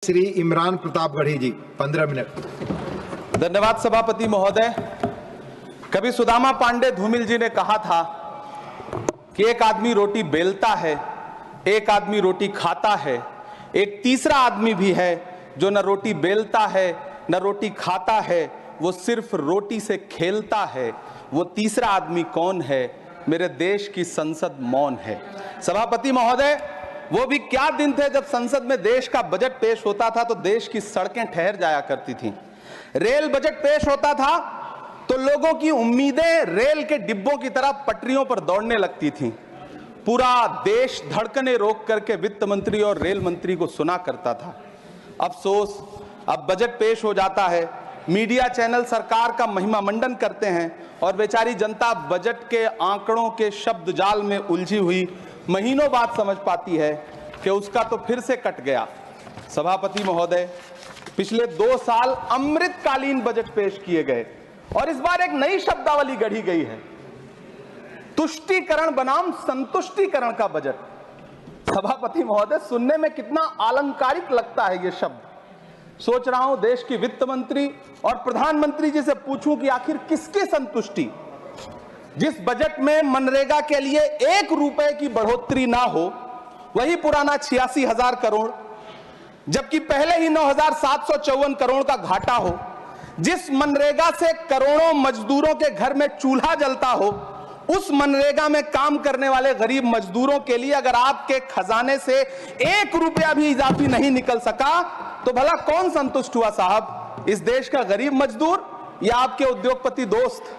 श्री इमरान प्रतापगढ़ी जी 15 minute. धन्यवाद सभापति महोदय। कभी सुदामा पांडे धूमिल जी ने कहा था कि एक आदमी रोटी बेलता है, एक आदमी रोटी खाता है, एक तीसरा आदमी भी है जो न रोटी बेलता है न रोटी खाता है, वो सिर्फ रोटी से खेलता है। वो तीसरा आदमी कौन है? मेरे देश की संसद मौन है। सभापति महोदय, वो भी क्या दिन थे जब संसद में देश का बजट पेश होता था तो देश की सड़कें ठहर जाया करती थीं। रेल बजट पेश होता था तो लोगों की उम्मीदें रेल के डिब्बों की तरह पटरियों पर दौड़ने लगती थीं। पूरा देश धड़कने रोक करके वित्त मंत्री और रेल मंत्री को सुना करता था। अफसोस, अब बजट पेश हो जाता है, मीडिया चैनल सरकार का महिमा मंडन करते हैं और बेचारी जनता बजट के आंकड़ों के शब्द जाल में उलझी हुई महीनों बाद समझ पाती है कि उसका तो फिर से कट गया। सभापति महोदय, पिछले 2 साल अमृतकालीन बजट पेश किए गए और इस बार एक नई शब्दावली गढ़ी गई है, तुष्टीकरण बनाम संतुष्टीकरण का बजट। सभापति महोदय, सुनने में कितना अलंकारिक लगता है ये शब्द। सोच रहा हूं देश की वित्त मंत्री और प्रधानमंत्री जी से पूछूं कि आखिर किसकी संतुष्टि? जिस बजट में मनरेगा के लिए 1 रुपए की बढ़ोतरी ना हो, वही पुराना 86,000 करोड़, जबकि पहले ही 9,754 करोड़ का घाटा हो, जिस मनरेगा से करोड़ों मजदूरों के घर में चूल्हा जलता हो, उस मनरेगा में काम करने वाले गरीब मजदूरों के लिए अगर आपके खजाने से 1 रुपया भी इजाफी नहीं निकल सका तो भला कौन संतुष्ट हुआ साहब? इस देश का गरीब मजदूर या आपके उद्योगपति दोस्त?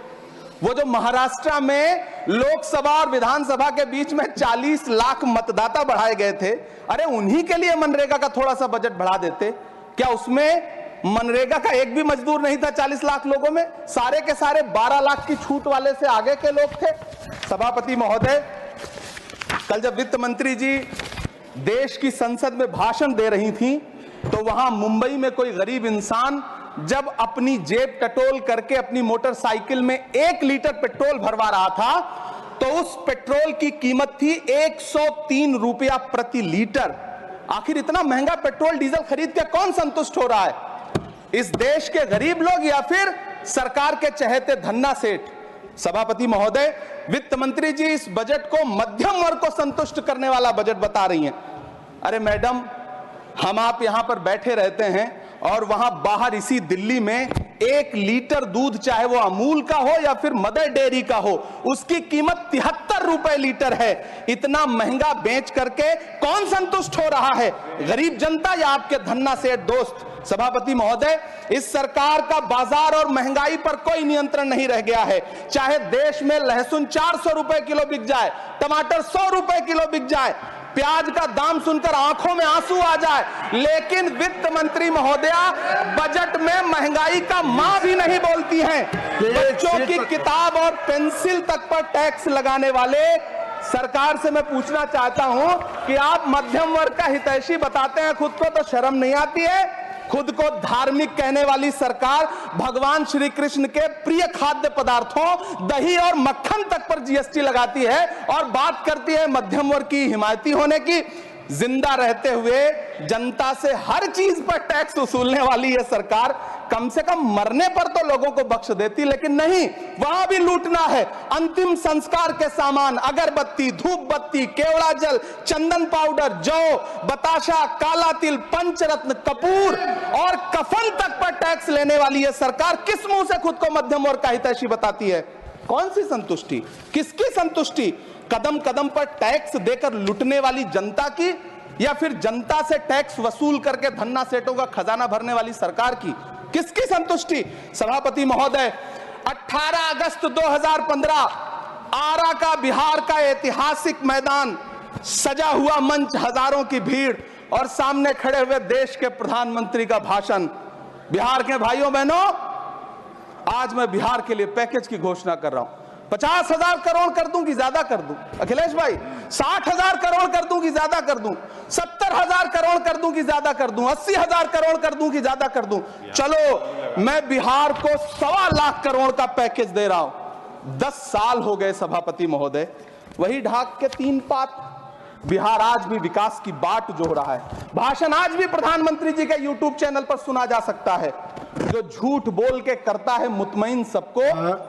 वो जो महाराष्ट्र में लोकसभा और विधानसभा के बीच में 40 लाख मतदाता बढ़ाए गए थे, अरे उन्हीं के लिए मनरेगा का थोड़ा सा बजट बढ़ा देते। क्या उसमें मनरेगा का एक भी मजदूर नहीं था? 40 लाख लोगों में सारे के सारे 12 लाख की छूट वाले से आगे के लोग थे। सभापति महोदय, कल जब वित्त मंत्री जी देश की संसद में भाषण दे रही थी तो वहां मुंबई में कोई गरीब इंसान जब अपनी जेब टटोल करके अपनी मोटरसाइकिल में 1 लीटर पेट्रोल भरवा रहा था तो उस पेट्रोल की कीमत थी 103 रुपया प्रति लीटर। आखिर इतना महंगा पेट्रोल डीजल खरीद के कौन संतुष्ट हो रहा है? इस देश के गरीब लोग या फिर सरकार के चहेते धन्ना सेठ? सभापति महोदय, वित्त मंत्री जी इस बजट को मध्यम वर्ग को संतुष्ट करने वाला बजट बता रही हैं। अरे मैडम, हम आप यहां पर बैठे रहते हैं और वहां बाहर इसी दिल्ली में 1 लीटर दूध, चाहे वो अमूल का हो या फिर मदर डेयरी का हो, उसकी कीमत 73 रुपए लीटर है। इतना महंगा बेच करके कौन संतुष्ट हो रहा है? गरीब जनता या आपके धन्ना सेठ दोस्त? सभापति महोदय, इस सरकार का बाजार और महंगाई पर कोई नियंत्रण नहीं रह गया है। चाहे देश में लहसुन 400 रुपए किलो बिक जाए, टमाटर 100 रुपए किलो बिक जाए, प्याज का दाम सुनकर आंखों में आंसू आ जाए, लेकिन वित्त मंत्री महोदया बजट में महंगाई का मां भी नहीं बोलती हैं। बच्चों की किताब और पेंसिल तक पर टैक्स लगाने वाले सरकार से मैं पूछना चाहता हूं कि आप मध्यम वर्ग का हितैषी बताते हैं खुद को, तो शर्म नहीं आती है? खुद को धार्मिक कहने वाली सरकार भगवान श्री कृष्ण के प्रिय खाद्य पदार्थों दही और मक्खन तक पर जीएसटी लगाती है और बात करती है मध्यम वर्ग की हिमायती होने की। जिंदा रहते हुए जनता से हर चीज पर टैक्स वसूलने वाली यह सरकार कम से कम मरने पर तो लोगों को बख्श देती, लेकिन नहीं, वहां भी लूटना है। अंतिम संस्कार के सामान, अगरबत्ती, धूप बत्ती, केवड़ा जल, चंदन पाउडर, जौ, बताशा, काला तिल, पंचरत्न, कपूर और कफन तक पर टैक्स लेने वाली यह सरकार किस मुंह से खुद को मध्यम वर्ग का हितैषी बताती है? कौन सी संतुष्टि? किसकी संतुष्टि? कदम कदम पर टैक्स देकर लुटने वाली जनता की, या फिर जनता से टैक्स वसूल करके धन्ना सेठों का खजाना भरने वाली सरकार की? किसकी संतुष्टि? सभापति महोदय, 18 अगस्त 2015 आरा का बिहार का ऐतिहासिक मैदान, सजा हुआ मंच, हजारों की भीड़ और सामने खड़े हुए देश के प्रधानमंत्री का भाषण। बिहार के भाइयों बहनों, आज मैं बिहार के लिए पैकेज की घोषणा कर रहा हूं। 50,000 करोड़ कर दूं कि ज्यादा कर दूं? अखिलेश भाई, 60,000 करोड़ कर दूं कि ज्यादा कर दूं? 70,000 करोड़ कर दूं कि ज्यादा कर दूं? 80,000 करोड़ कर दूं कि ज्यादा कर दूं? चलो, मैं बिहार को 1.25 लाख करोड़ का पैकेज दे रहा हूं। 10 साल हो गए सभापति महोदय, वही ढाक के 3 पात, बिहार आज भी विकास की बाट जोह रहा है। भाषण आज भी प्रधानमंत्री जी के यूट्यूब चैनल पर सुना जा सकता है। जो झूठ बोल के करता है मुतमईन सबको,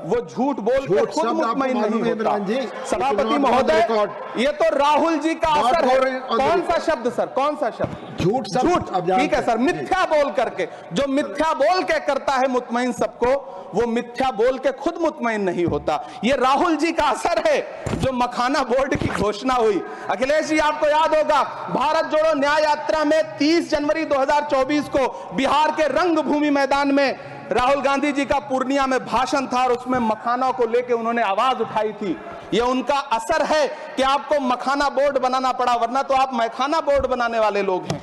वो झूठ बोल के खुद मुतमईन नहीं होता। सभापति महोदय, ये तो राहुल जी का असर है। कौन सा शब्द सर, कौन सा शब्द? झूठ। ठीक है सर, मिथ्या बोल करके, जो मिथ्या बोल के करता है मुतमईन सबको, वो मिथ्या बोल के खुद मुतमईन नहीं होता। ये राहुल जी का असर है। जो मखाना बोर्ड की घोषणा हुई, अखिलेश जी आपको याद होगा, भारत जोड़ो न्याय यात्रा में 30 जनवरी 2024 को बिहार के रंगभूमि मैदान में राहुल गांधी जी का पूर्णिया में भाषण था और उसमें मखाना को लेकर उन्होंने आवाज उठाई थी। यह उनका असर है कि आपको मखाना बोर्ड बनाना पड़ा, वरना तो आप मैखाना बोर्ड बनाने वाले लोग हैं।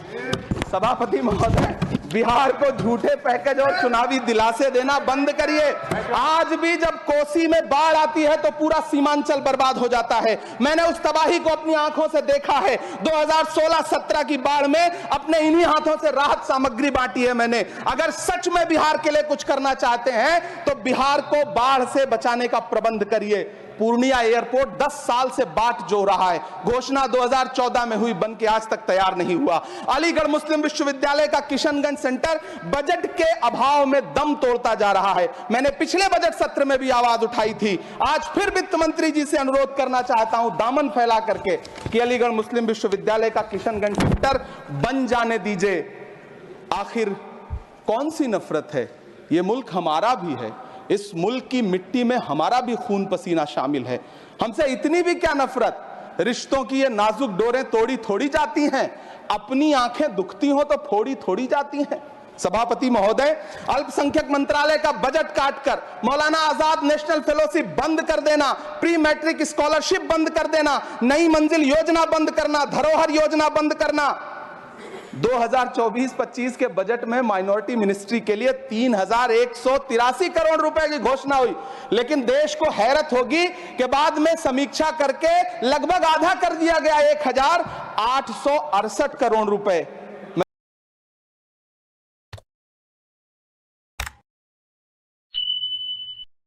सभापति महोदय, बिहार को झूठे पैकेज और चुनावी दिलासे देना बंद करिए। आज भी जब कोसी में बाढ़ आती है तो पूरा सीमांचल बर्बाद हो जाता है। मैंने उस तबाही को अपनी आंखों से देखा है। 2016-17 की बाढ़ में अपने इन्हीं हाथों से राहत सामग्री बांटी है मैंने। अगर सच में बिहार के लिए कुछ करना चाहते हैं तो बिहार को बाढ़ से बचाने का प्रबंध करिए। पूर्णिया एयरपोर्ट 10 साल से बाट जो रहा है, घोषणा 2014 में हुई, बन के आज तक तैयार नहीं हुआ। अलीगढ़ मुस्लिम विश्वविद्यालय का किशनगंज सेंटर बजट के अभाव में दम तोड़ता जा रहा है। मैंने पिछले बजट सत्र में भी आवाज उठाई थी। आज फिर वित्त मंत्री जी से अनुरोध करना चाहता हूं, दामन फैला करके, कि अलीगढ़ मुस्लिम विश्वविद्यालय का किशनगंज सेंटर बन जाने दीजिए। आखिर कौन सी नफरत है? यह मुल्क हमारा भी है। इस मुल्क की मिट्टी में हमारा भी खून पसीना शामिल है। हमसे इतनी भी क्या नफरत? रिश्तों की ये नाजुक डोरें तोड़ी थोड़ी जाती हैं। अपनी आंखें दुखती हो तो फोड़ी थोड़ी जाती हैं। सभापति महोदय, अल्पसंख्यक मंत्रालय का बजट काटकर मौलाना आजाद नेशनल फेलोशिप बंद कर देना, प्री मैट्रिक स्कॉलरशिप बंद कर देना, नई मंजिल योजना बंद करना, धरोहर योजना बंद करना। 2024-25 के बजट में माइनॉरिटी मिनिस्ट्री के लिए 3183 करोड़ रुपए की घोषणा हुई, लेकिन देश को हैरत होगी कि बाद में समीक्षा करके लगभग आधा कर दिया गया, 1868 करोड़ रुपए।